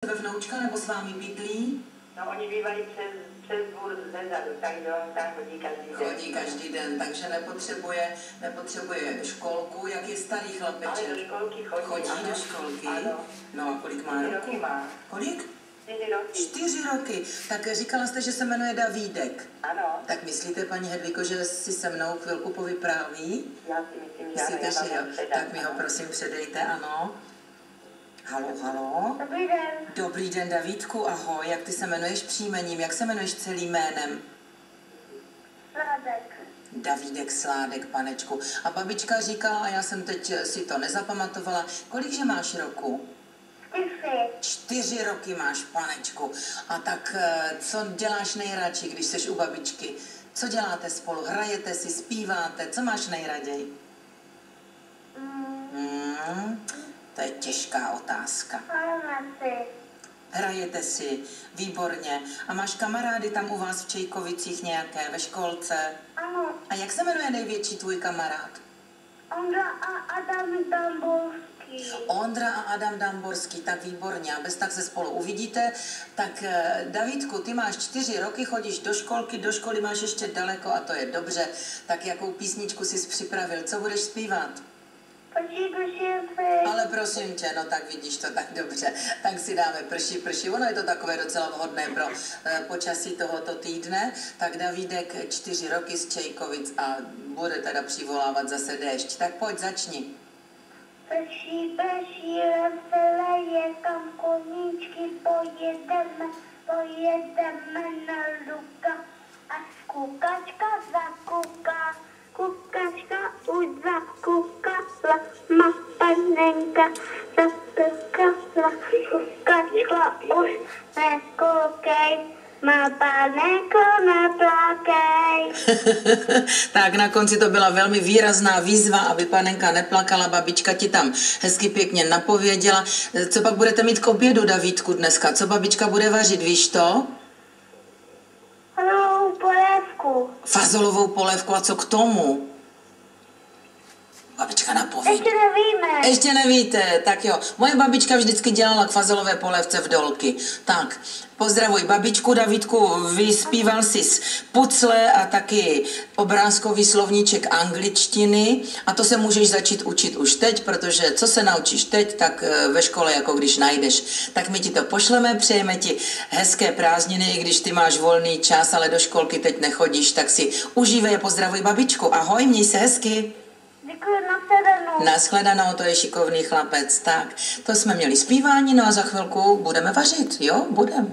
Vnoučka nebo s vámi bydlí? No, oni bývají přes dvůr zezadu, takže on tam chodí každý den. Chodí každý den, takže nepotřebuje školku. Jak je starý chlapeček? Ale do školky chodí. Chodí do školky? Ano. No a kolik má 4 roku? roky má. Kolik? 4 roky. 4 roky. Tak říkala jste, že se jmenuje Davídek. Ano. Tak myslíte, paní Hedviko, že si se mnou chvilku povypráví? Já si myslím, že ano. Myslíte, že jo? Tak mi ho prosím předejte, ano. Halo, halo. Dobrý den. Dobrý den, Davídku, ahoj. Jak ty se jmenuješ příjmením? Jak se jmenuješ celým jménem? Sládek. Davídek Sládek, panečku. A babička říkala, a já jsem teď si to nezapamatovala, kolikže máš roku? 4 roky máš, panečku. A tak co děláš nejradši, když jsi u babičky? Co děláte spolu? Hrajete si, zpíváte? Co máš nejraději? To je těžká otázka. Hrajete si, výborně. A máš kamarády tam u vás v Čejkovicích nějaké, ve školce? Ano. A jak se jmenuje největší tvůj kamarád? Ondra a Adam Tamborský. Ondra a Adam Damborský, tak výborně. A bez tak se spolu uvidíte. Tak Davídku, ty máš 4 roky, chodíš do školky, do školy máš ještě daleko a to je dobře. Tak jakou písničku jsi připravil? Co budeš zpívat? Ale prosím tě, no tak vidíš to tak dobře, tak si dáme prší, prší. Ono je to takové docela vhodné pro počasí tohoto týdne. Tak Davídek 4 roky z Čejkovic a bude teda přivolávat zase déšť. Tak pojď, začni. Prší, prší, veseleje, kam koníčky pojedeme na luka. A kukačka zakuká, kukačka už zakukala, má panenka zaskakala, kukačka už nekoukej, má panenko neplakej. Tak na konci to byla velmi výrazná výzva, aby panenka neplakala, babička ti tam hezky pěkně napověděla. Co pak budete mít k obědu, Davídku, dneska? Co babička bude vařit, víš to? Fazolovou polévku. Fazolovou polévku, a co k tomu? Babička napoví. Ještě nevíme. Ještě nevíte, tak jo. Moje babička vždycky dělala k fazolové polévce vdolky. Tak, pozdravuj babičku, Davídku, vyspíval jsi pucle a taky obrázkový slovníček angličtiny a to se můžeš začít učit už teď, protože co se naučíš teď, tak ve škole jako když najdeš. Tak my ti to pošleme, přejeme ti hezké prázdniny, i když ty máš volný čas, ale do školky teď nechodíš, tak si užívej a pozdravuj babičku. Ahoj, měj se hezky. Děkuji, nashledanou. Nashledanou, to je šikovný chlapec. Tak, to jsme měli zpívání, no a za chvilku budeme vařit, jo? Budeme.